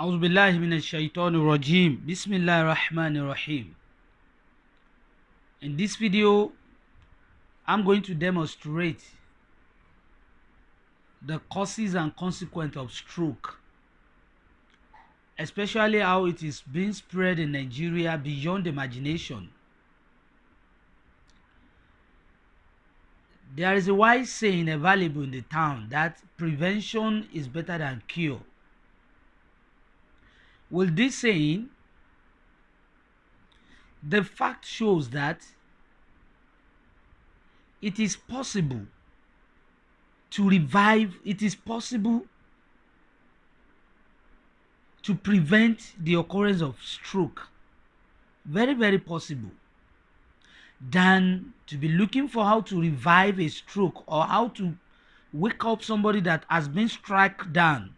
أعوذ بالله من الشيطان الرجيم بسم الله الرحمن الرحيم. In this video, I'm going to demonstrate the causes and consequences of stroke, especially how it is being spread in Nigeria beyond imagination. There is a wise saying available in the town that prevention is better than cure. With this saying, the fact shows that it is possible to revive, it is possible to prevent the occurrence of stroke. Very, very possible. Than to be looking for how to revive a stroke or how to wake up somebody that has been struck down.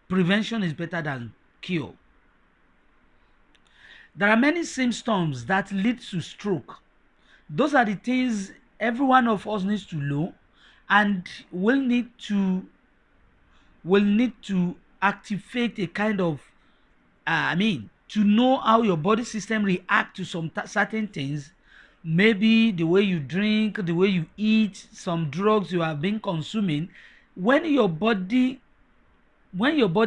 Prevention is better than cure. There are many symptoms that lead to stroke. Those are the things every one of us needs to know and will need to activate a kind of to know how your body system react to some certain things. Maybe the way you drink, the way you eat, some drugs you have been consuming. When your body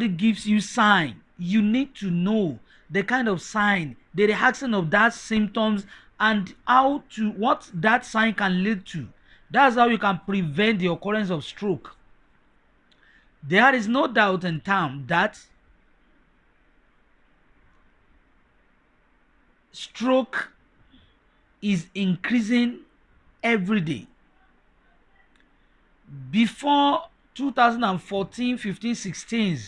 gives you sign, you need to know the kind of sign, the reaction of that symptoms, and what that sign can lead to. That's how you can prevent the occurrence of stroke. There is no doubt in town that stroke is increasing every day. Before 2014, 15, 16,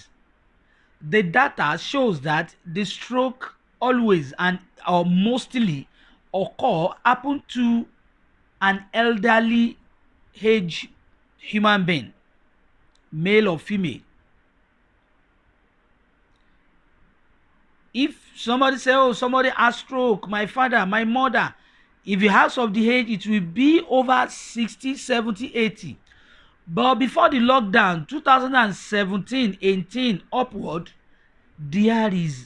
the data shows that the stroke always or mostly happen to an elderly age human being, male or female. If somebody say, oh, somebody has stroke, my father, my mother, if you have of the age, it will be over 60, 70, 80. But before the lockdown, 2017, 18 upward, there is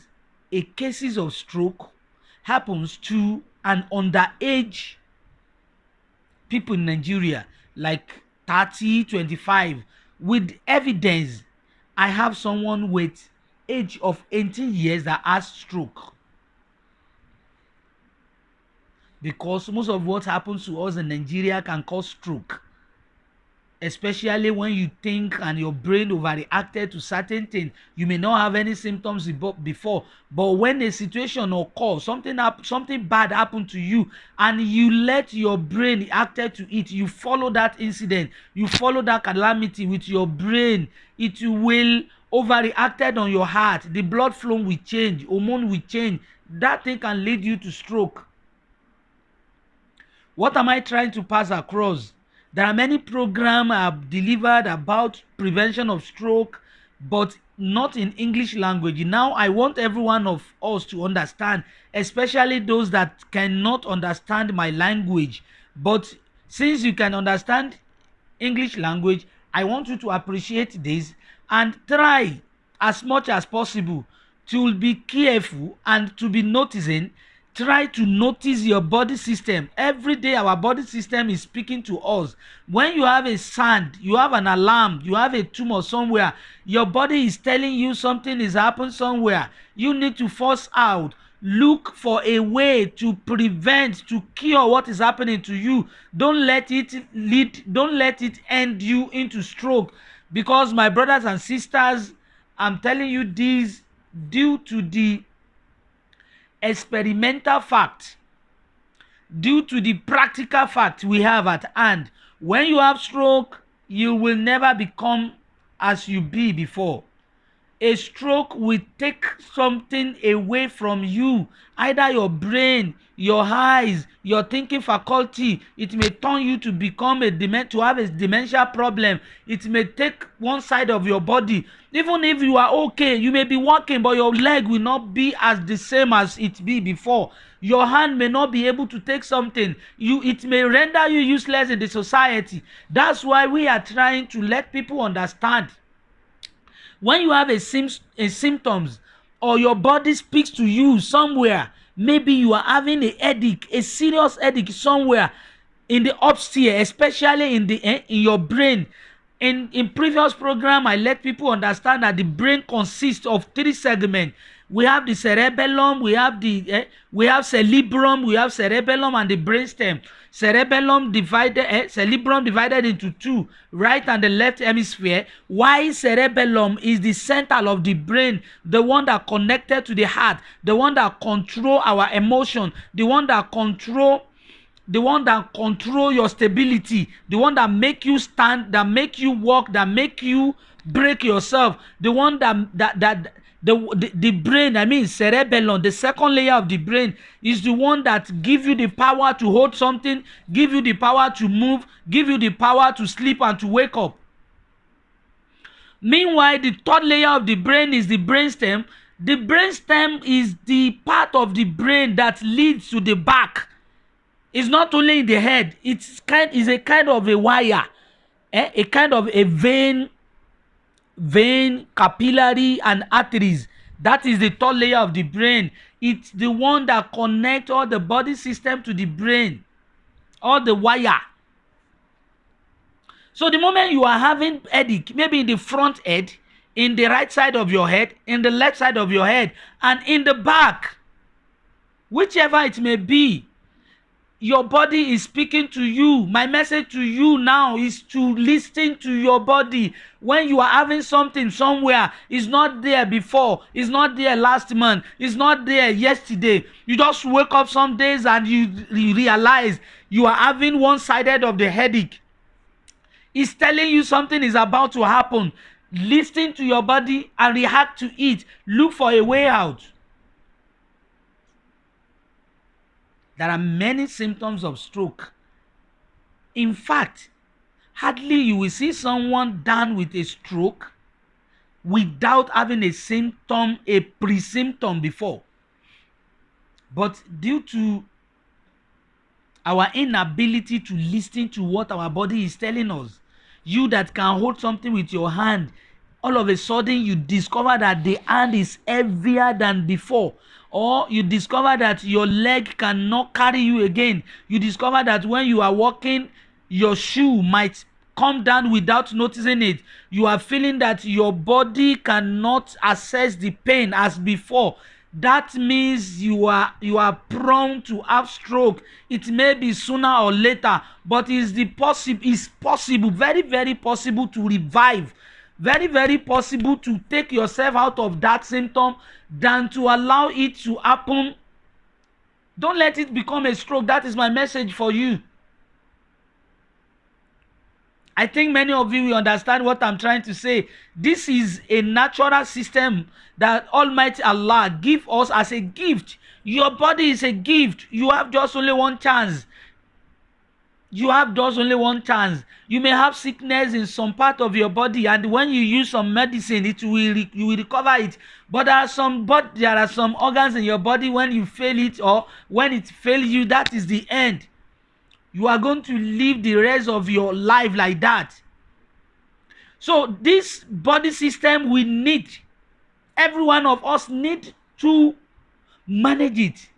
a cases of stroke happens to an underage people in Nigeria, like 30, 25, with evidence. I have someone with age of 18 years that has stroke. Because most of what happens to us in Nigeria can cause stroke, especially when you think and your brain overreacted to certain things. You may not have any symptoms before, but when a situation occurs, something bad happened to you, and you let your brain react to it, you follow that incident, you follow that calamity with your brain, it will overreacted on your heart, the blood flow will change, hormone will change. That thing can lead you to stroke. What am I trying to pass across? There are many programs I've delivered about prevention of stroke, but not in English language. Now I want every one of us to understand, especially those that cannot understand my language. But since you can understand English language, I want you to appreciate this and try as much as possible to be careful and to be noticing. Try to notice your body system. Every day our body system is speaking to us. When you have a sound, you have an alarm, you have a tumor somewhere, your body is telling you something is happening somewhere. You need to force out. Look for a way to prevent, to cure what is happening to you. Don't let it end you into stroke. Because my brothers and sisters, I'm telling you this due to the experimental fact, due to the practical fact we have at hand. When you have stroke, you will never become as you be before. A stroke will take something away from you, either your brain, your eyes, your thinking faculty. It may turn you to become to have a dementia problem. It may take one side of your body. Even if you are okay, you may be walking, but your leg will not be as the same as it be before. Your hand may not be able to take something. It may render you useless in the society. That's why we are trying to let people understand When you have a symptoms, or your body speaks to you somewhere, maybe you are having a headache, a serious headache somewhere in the upstairs, especially in your brain. In previous program, I let people understand that the brain consists of 3 segments. We have the cerebellum, we have cerebrum, we have cerebellum and the brainstem. Cerebrum divided into 2, right and the left hemisphere. While cerebellum is the center of the brain, the one that connected to the heart, the one that control our emotion, the one that control your stability, the one that make you stand, that make you walk, that make you break yourself, the one the brain, I mean cerebellum, the second layer of the brain, is the one that give you the power to hold something, give you the power to move, give you the power to sleep and to wake up. Meanwhile, the third layer of the brain is the brainstem. The brainstem is the part of the brain that leads to the back. It's not only in the head, it's a kind of a wire, a kind of a vein, capillary and arteries. That is the third layer of the brain. It's the one that connects all the body system to the brain, all the wire. So the moment you are having headache, maybe in the front head, in the right side of your head, in the left side of your head, and in the back, whichever it may be, your body is speaking to you. My message to you now is to listen to your body. When you are having something somewhere, it's not there before, it's not there last month, it's not there yesterday. You just wake up some days and you realize you are having one-sided of the headache. It's telling you something is about to happen. Listen to your body and react to it. Look for a way out. There are many symptoms of stroke. In fact, hardly you will see someone down with a stroke without having a symptom, a pre-symptom before. But due to our inability to listen to what our body is telling us, you that can hold something with your hand, all of a sudden you discover that the hand is heavier than before. Or you discover that your leg cannot carry you again. You discover that when you are walking, your shoe might come down without noticing it. You are feeling that your body cannot access the pain as before. That means you are prone to have stroke. It may be sooner or later, but it's possible, very, very possible to revive. Very, very possible to take yourself out of that symptom than to allow it to happen. Don't let it become a stroke. That is my message for you. I think many of you will understand what I'm trying to say. This is a natural system that Almighty Allah give us as a gift. Your body is a gift. You have just only one chance. You have just only one chance. You may have sickness in some part of your body, and when you use some medicine, you will recover it. But there are some organs in your body, when you fail it or when it fails you, that is the end. You are going to live the rest of your life like that. So this body system, we need, every one of us need to manage it.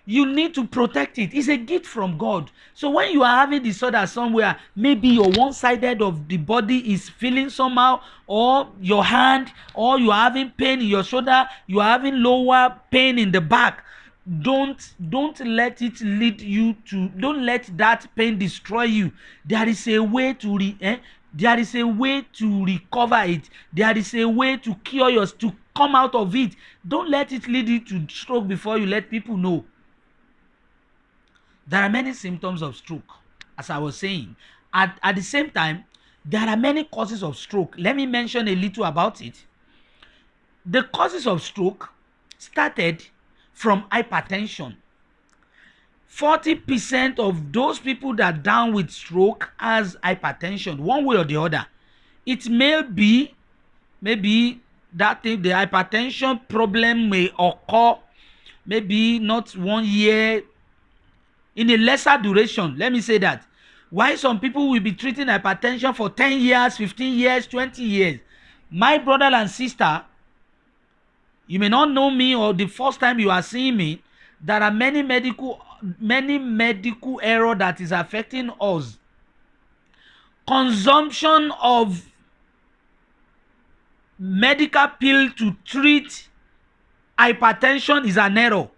You need to protect it. It's a gift from God. So when you are having disorder somewhere, maybe your one-sided of the body is feeling somehow, or your hand, or you are having pain in your shoulder, you are having lower pain in the back, don't let it lead you to, don't let that pain destroy you. There is a way to there is a way to recover it. There is a way to cure yours, to come out of it. Don't let it lead you to stroke before you let people know. There are many symptoms of stroke, as I was saying. At the same time, there are many causes of stroke. Let me mention a little about it. The causes of stroke started from hypertension. 40% of those people that are down with stroke has hypertension, one way or the other. It may be, maybe that the hypertension problem may occur, maybe not 1 year, in a lesser duration. Let me say that. Why some people will be treating hypertension for 10 years, 15 years, 20 years. My brother and sister, you may not know me, or the first time you are seeing me, there are many medical error that is affecting us. Consumption of medical pill to treat hypertension is an error.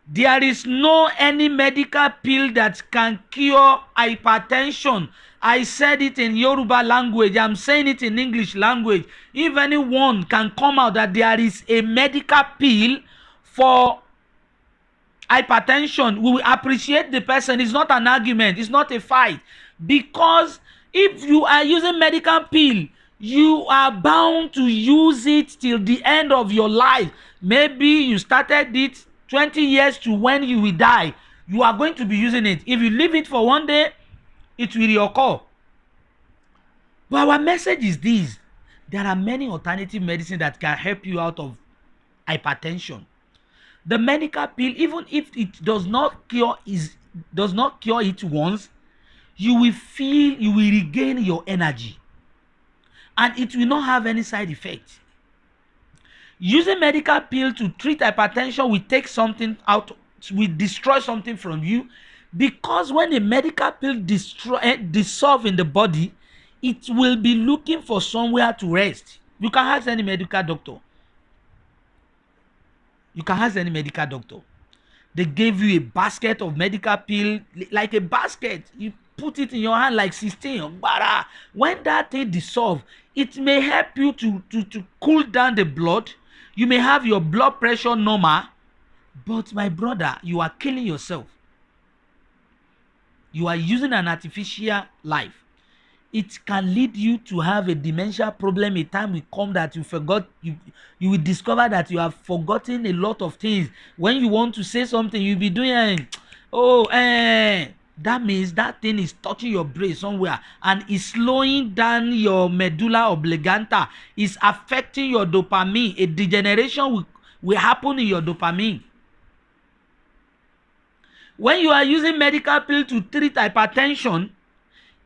There is no any medical pill that can cure hypertension. I said it in Yoruba language. I'm saying it in English language. If anyone can come out that there is a medical pill for hypertension, we will appreciate the person. It's not an argument. It's not a fight. Because if you are using medical pill, you are bound to use it till the end of your life. Maybe you started it 20 years to when you will die. You are going to be using it. If you leave it for one day, it will reoccur. But our message is this: there are many alternative medicine that can help you out of hypertension. The medical pill, even if it does not cure it once, you will regain your energy, and it will not have any side effect. Using medical pill to treat hypertension will take something out, will destroy something from you, because when a medical pill dissolve in the body, it will be looking for somewhere to rest. You can ask any medical doctor. They gave you a basket of medical pill, like a basket. You put it in your hand like 16. When that thing dissolve, it may help you to cool down the blood. You may have your blood pressure normal, but my brother, you are killing yourself. You are using an artificial life. It can lead you to have a dementia problem. A time will come that you will discover that you have forgotten a lot of things. When you want to say something, you'll be doing that means that thing is touching your brain somewhere and is slowing down your medulla oblongata. Is affecting your dopamine. A degeneration will happen in your dopamine. When you are using medical pill to treat hypertension,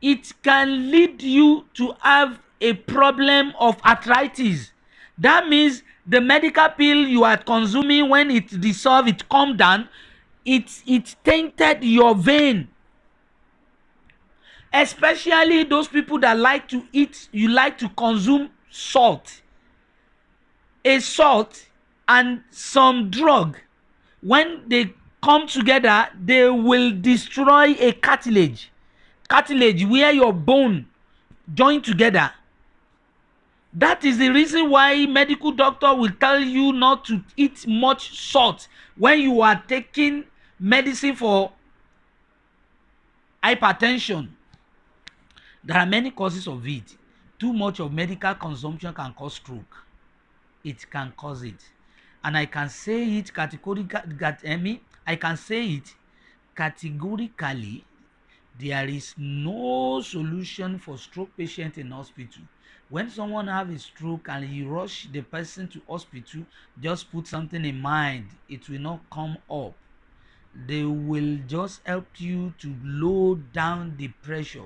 it can lead you to have a problem of arthritis. That means the medical pill you are consuming, when it dissolve, it calm down, it tainted your vein. Especially those people that like to eat, you like to consume salt. A salt and some drug, when they come together, they will destroy a cartilage where your bone join together. That is the reason why medical doctor will tell you not to eat much salt when you are taking medicine for hypertension. There are many causes of it. Too much of medical consumption can cause stroke. It can cause it. And I can say it categorically. There is no solution for stroke patient in hospital. When someone have a stroke and you rush the person to hospital, just put something in mind. It will not come up. They will just help you to low down the pressure.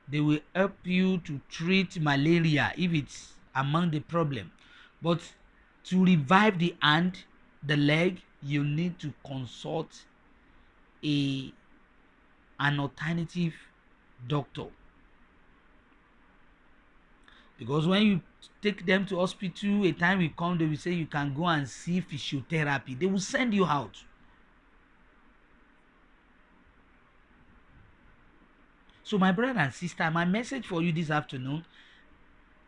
They will help you to treat malaria if it's among the problem. But to revive the hand, the leg, you need to consult an alternative doctor. Because when you take them to hospital, a time will come, they will say you can go and see physiotherapy. They will send you out. So my brother and sister, my message for you this afternoon,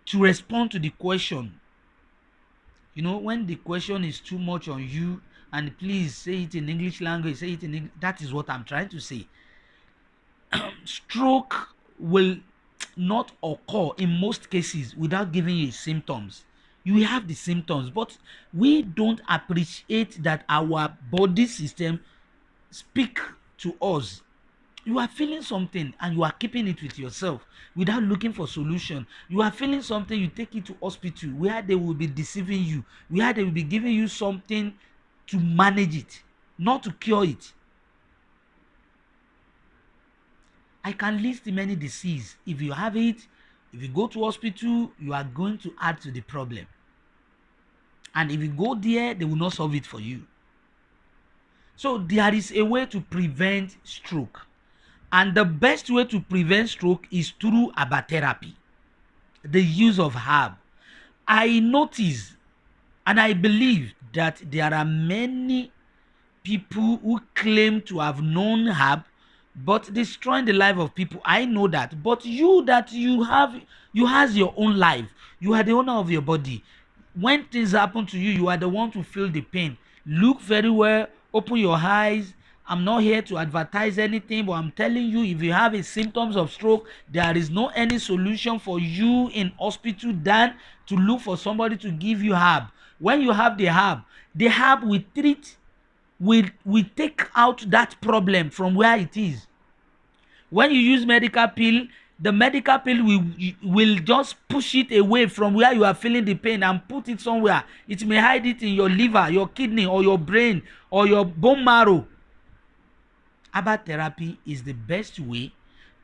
to respond to the question. When the question is too much on you, and please say it in English language, say it in English. That is what I'm trying to say. Stroke will not occur in most cases without giving you symptoms. You will have the symptoms, but we don't appreciate that our body system speak to us. You are feeling something and you are keeping it with yourself without looking for solution. You are feeling something, you take it to hospital where they will be deceiving you, where they will be giving you something to manage it, not to cure it. I can list many diseases. If you have it, If you go to hospital, you are going to add to the problem. And if you go there, they will not solve it for you. So there is a way to prevent stroke. And the best way to prevent stroke is through abatherapy, the use of herb. I notice and I believe that there are many people who claim to have known herb but destroying the life of people. I know that. But you has your own life. You are the owner of your body. When things happen to you, you are the one to feel the pain. Look very well, open your eyes. I'm not here to advertise anything, but I'm telling you, if you have a symptoms of stroke, there is no any solution for you in hospital than to look for somebody to give you herb. When you have the herb will treat, will take out that problem from where it is. When you use medical pill, the medical pill will just push it away from where you are feeling the pain and put it somewhere. It may hide it in your liver, your kidney, or your brain, or your bone marrow. Herbal therapy is the best way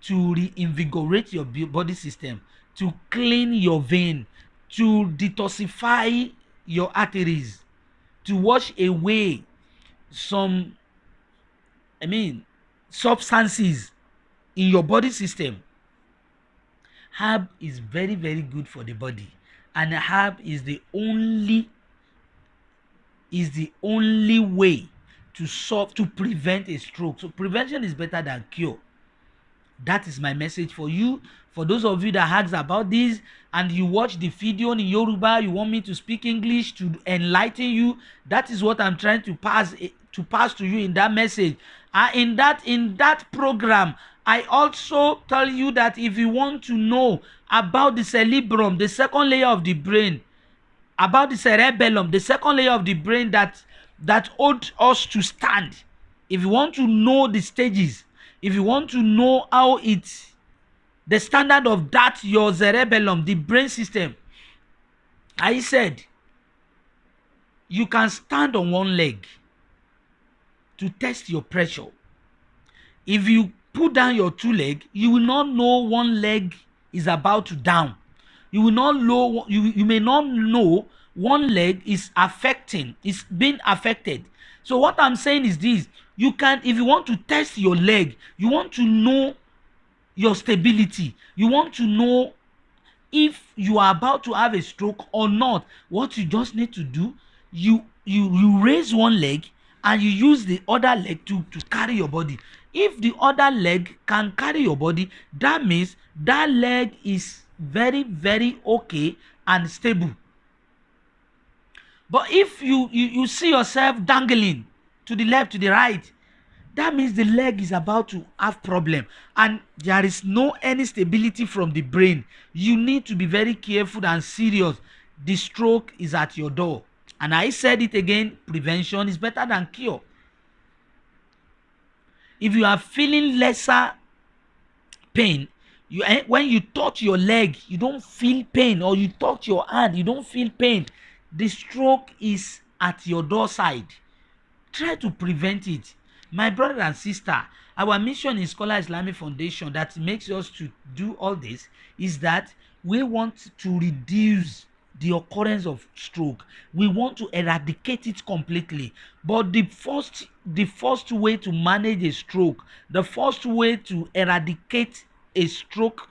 to reinvigorate your body system, to clean your vein, to detoxify your arteries, to wash away some substances in your body system. Herb is very, very good for the body, and herb is the only way to prevent a stroke. So prevention is better than cure. That is my message for you. For those of you that asked about this and you watch the video in Yoruba, you want me to speak English to enlighten you, that is what I'm trying to pass to you in that message. In that program, I also tell you that if you want to know about the cerebrum, the second layer of the brain, about the cerebellum, the second layer of the brain that holds us to stand, if you want to know the stages, if you want to know how the standard of that your cerebellum, the brain system, I said you can stand on one leg to test your pressure. If you put down your two leg, you will not know one leg is about to down. You will not know, you may not know one leg is being affected. So what I'm saying is this: you can, if you want to test your leg, you want to know your stability, you want to know if you are about to have a stroke or not, what you just need to do, you raise one leg and you use the other leg to carry your body. If the other leg can carry your body, that means that leg is very, very okay and stable. But if you see yourself dangling to the left, to the right, that means the leg is about to have problem and there is no any stability from the brain. You need to be very careful and serious. The stroke is at your door. And I said it again, prevention is better than cure. If you are feeling lesser pain, when you touch your leg, you don't feel pain, or you touch your hand, you don't feel pain, the stroke is at your doorside. Try to prevent it. My brother and sister, our mission in Skola Islamic Foundation that makes us to do all this is that we want to reduce the occurrence of stroke. We want to eradicate it completely. But the first way to manage a stroke, the first way to eradicate a stroke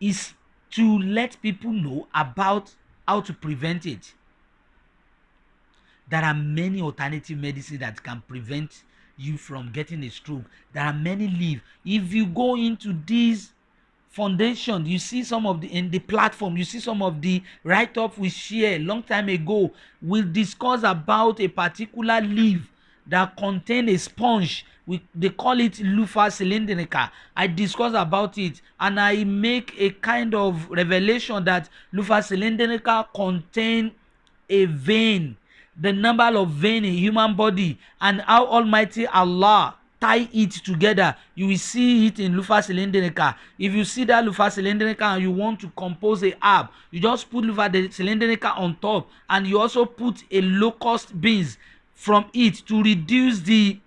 is to let people know about how to prevent it. There are many alternative medicines that can prevent you from getting a stroke. There are many leaves. If you go into this foundation, you see some of in the platform, you see some of the write-up we share a long time ago. We discuss about a particular leaf that contain a sponge. They call it Lupha cylindrica. I discuss about it and I make a kind of revelation that Lupha cylindrica contain a vein, the number of vein in human body, and how Almighty Allah tie it together. You will see it in Lupha cylindrica. If you see that Lupha cylindrica and you want to compose a herb, you just put Lupha cylindrica on top, and you also put a locust beans from it to reduce the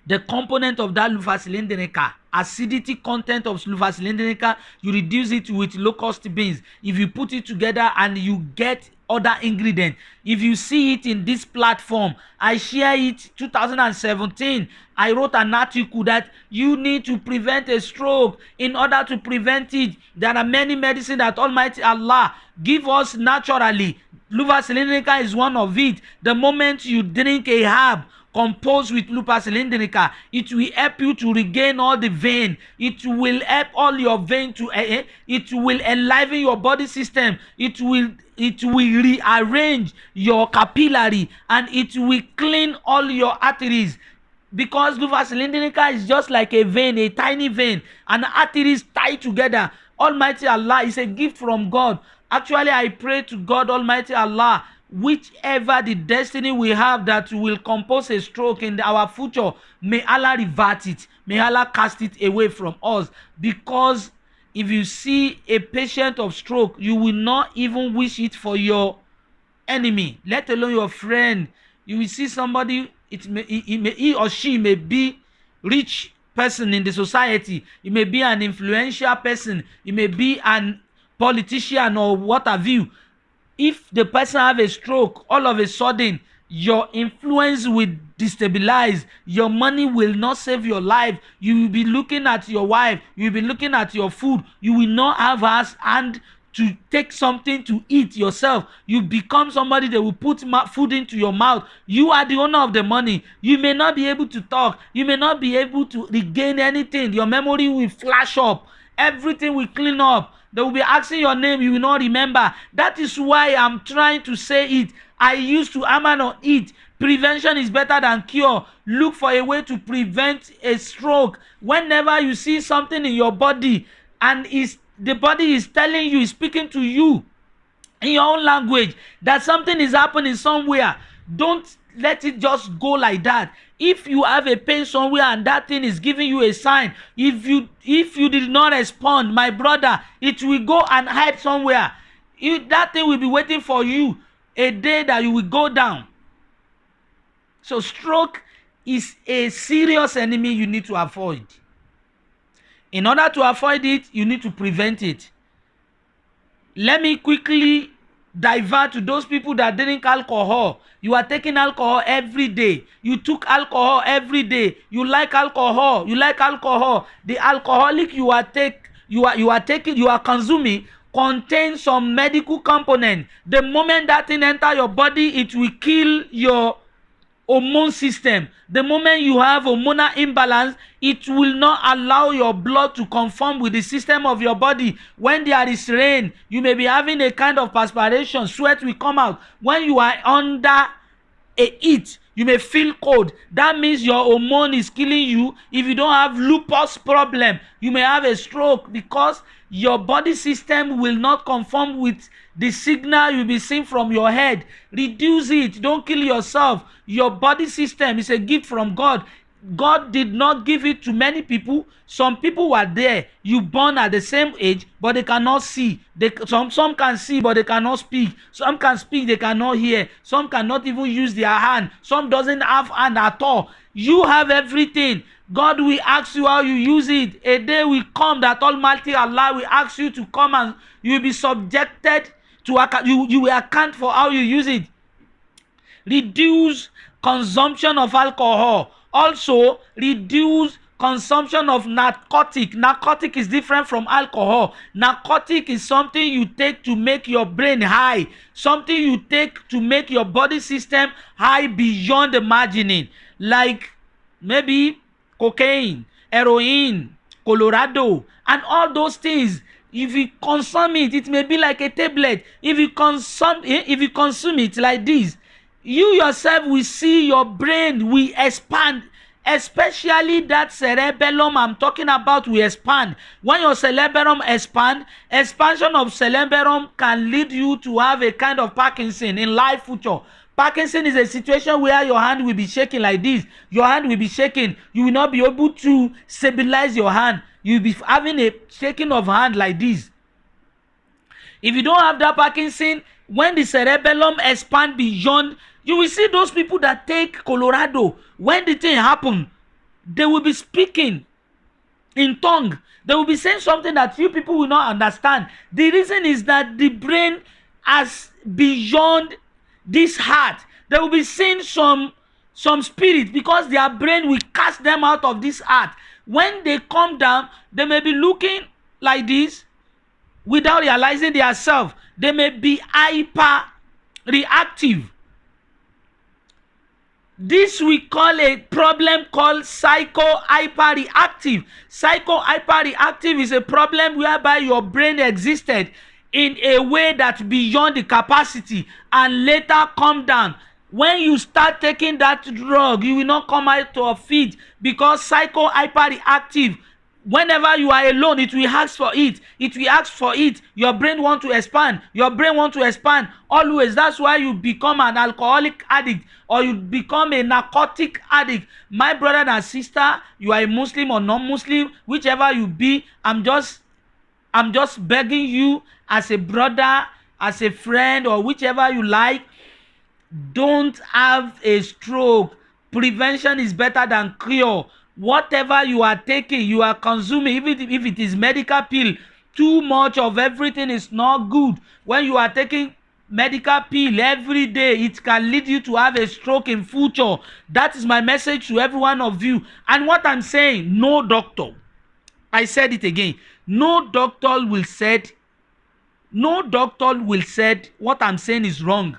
the component of that Lupus cylindrica, acidity content of Lupus cylindrica, you reduce it with locust beans. If you put it together and you get other ingredients, if you see it in this platform, I share it 2017. I wrote an article that you need to prevent a stroke. In order to prevent it, there are many medicines that Almighty Allah give us naturally. Lupus cylindrica is one of it. The moment you drink a herb composed with Lupus cylindrica, it will help you to regain all the vein. It will help all your vein to it will enliven your body system. It will rearrange your capillary, and it will clean all your arteries, because Lupus cylindrica is just like a vein, a tiny vein, and arteries tied together. Almighty Allah is a gift from God. Actually, I pray to God Almighty Allah, whichever the destiny we have that will compose a stroke in our future, may Allah revert it. May Allah cast it away from us. Because if you see a patient of stroke, you will not even wish it for your enemy, let alone your friend. You will see somebody, he or she may be rich person in the society, it may be an influential person, it may be an politician or what have you. If the person have a stroke, all of a sudden your influence will destabilize. Your money will not save your life. You will be looking at your wife, you will be looking at your food, you will not have a hand to take something to eat yourself. You become somebody that will put food into your mouth. You are the owner of the money. You may not be able to talk, you may not be able to regain anything. Your memory will flash up, everything will clean up. They will be asking your name, you will not remember. That is why I'm trying to say it. I used to hammer on it. Prevention is better than cure. Look for a way to prevent a stroke. Whenever you see something in your body and the body is telling you, is speaking to you in your own language that something is happening somewhere, don't let it just go like that. If you have a pain somewhere and that thing is giving you a sign, if you did not respond, my brother, it will go and hide somewhere. That thing will be waiting for you a day that you will go down. So stroke is a serious enemy you need to avoid. In order to avoid it, you need to prevent it. Let me quickly divert to those people that drink alcohol. You are taking alcohol every day. You took alcohol every day. You like alcohol. You like alcohol. The alcoholic you are consuming contains some medical component. The moment that thing enter your body, it will kill your hormone system. The moment you have hormonal imbalance, it will not allow your blood to conform with the system of your body. When there is rain, you may be having a kind of perspiration, sweat will come out. When you are under a heat, you may feel cold. That means your hormone is killing you. If you don't have lupus problem, you may have a stroke, because your body system will not conform with the signal you'll be seeing from your head. Reduce it. Don't kill yourself. Your body system is a gift from God. God did not give it to many people. Some people were there. You born at the same age, but they cannot see. Some can see, but they cannot speak. Some can speak, they cannot hear. Some cannot even use their hand. Some doesn't have hand at all. You have everything. God will ask you how you use it. A day will come that Almighty Allah will ask you to come, and you will be subjected to you will account for how you use it. Reduce consumption of alcohol. Also, reduce consumption of narcotic. Narcotic is different from alcohol. Narcotic is something you take to make your brain high, something you take to make your body system high beyond imagining, like maybe cocaine, heroin, Colorado, and all those things. If you consume it, it may be like a tablet. If you consume it like this, you yourself will see your brain will expand, especially that cerebellum I'm talking about will expand. When your cerebellum expand, expansion of cerebellum can lead you to have a kind of Parkinson in life future. Parkinson is a situation where your hand will be shaking like this. Your hand will be shaking. You will not be able to stabilize your hand. You will be having a shaking of hand like this. If you don't have that Parkinson, when the cerebellum expand beyond, you will see those people that take Colorado. When the thing happen, They will be speaking in tongue. They will be saying something that few people will not understand. The reason is that the brain has beyond this heart. They will be seeing some spirit, because their brain will cast them out of this heart. When they come down, they may be looking like this without realizing themselves. They may be hyper reactive. This we call a problem called psycho-hyperreactive. Psycho-hyperreactive is a problem whereby your brain existed in a way that's beyond the capacity and later come down. When you start taking that drug, you will not come out of it, because psycho-hyperreactive, whenever you are alone, it will ask for it. It will ask for it. Your brain want to expand. Your brain want to expand always. That's why you become an alcoholic addict, or you become a narcotic addict. My brother and sister, you are a Muslim or non-Muslim, whichever you be, I'm just begging you as a brother, as a friend, or whichever you like, don't have a stroke. Prevention is better than cure. Whatever you are taking, you are consuming, even if it is medical pill, too much of everything is not good. When you are taking medical pill every day, it can lead you to have a stroke in future. That is my message to every one of you. And what I'm saying, no doctor, I said it again, no doctor will say what I'm saying is wrong.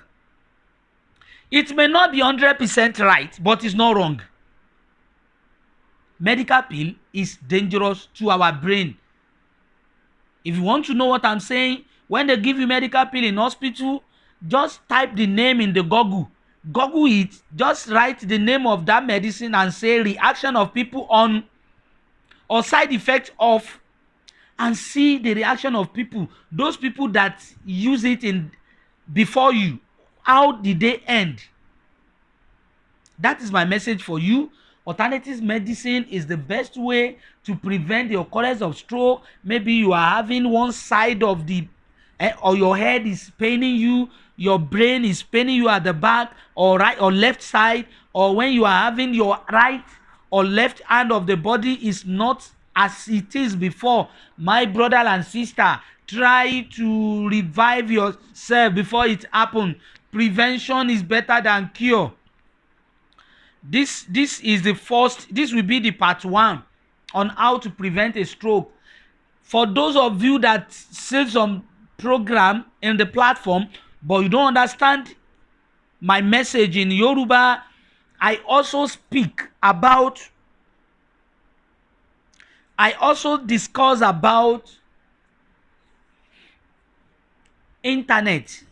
It may not be 100% right, but it's not wrong. Medical pill is dangerous to our brain. If you want to know what I'm saying, when they give you medical pill in hospital, just type the name in the Google it, just write the name of that medicine and say reaction of people on, or side effect of, and see the reaction of people, those people that use it in before you. How did they end? That is my message for you. Alternative medicine is the best way to prevent the occurrence of stroke. Maybe you are having one side of the or your head is paining you, your brain is paining you at the back or right or left side, or when you are having your right or left hand of the body is not as it is before. My brother and sister, try to revive yourself before it happens. Prevention is better than cure. This is the first. This will be the part 1 on how to prevent a stroke. For those of you that see some program in the platform but you don't understand my message in Yoruba, I also discuss about internet,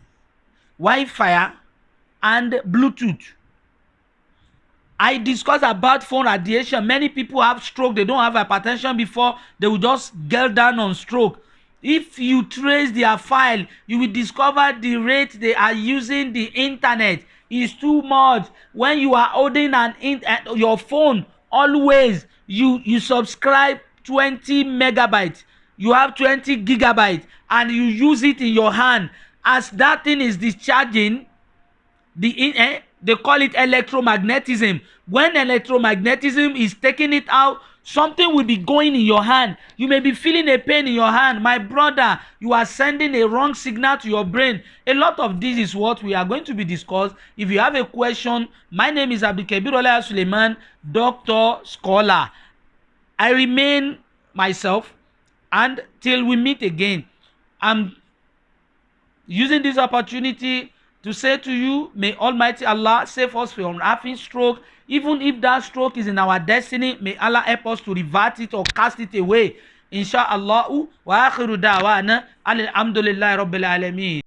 Wi-Fi and Bluetooth. I discuss about phone radiation. Many people have stroke. They don't have hypertension before. They will just get down on stroke. If you trace their file, you will discover the rate they are using the internet is too much. When you are holding your phone, always you subscribe 20 megabytes. You have 20 gigabytes and you use it in your hand. As that thing is discharging, they call it electromagnetism. When electromagnetism is taking it out, something will be going in your hand. You may be feeling a pain in your hand. My brother, you are sending a wrong signal to your brain. A lot of this is what we are going to be discussed. If you have a question, my name is Abdulkabir Olaya Suleiman, Dr. Skola. I remain myself, and till we meet again, I'm using this opportunity to say to you, may Almighty Allah save us from having stroke. Even if that stroke is in our destiny, may Allah help us to revert it or cast it away. Insha'Allah. Wa akhiru da'wana alhamdulillahi rabbil alameen.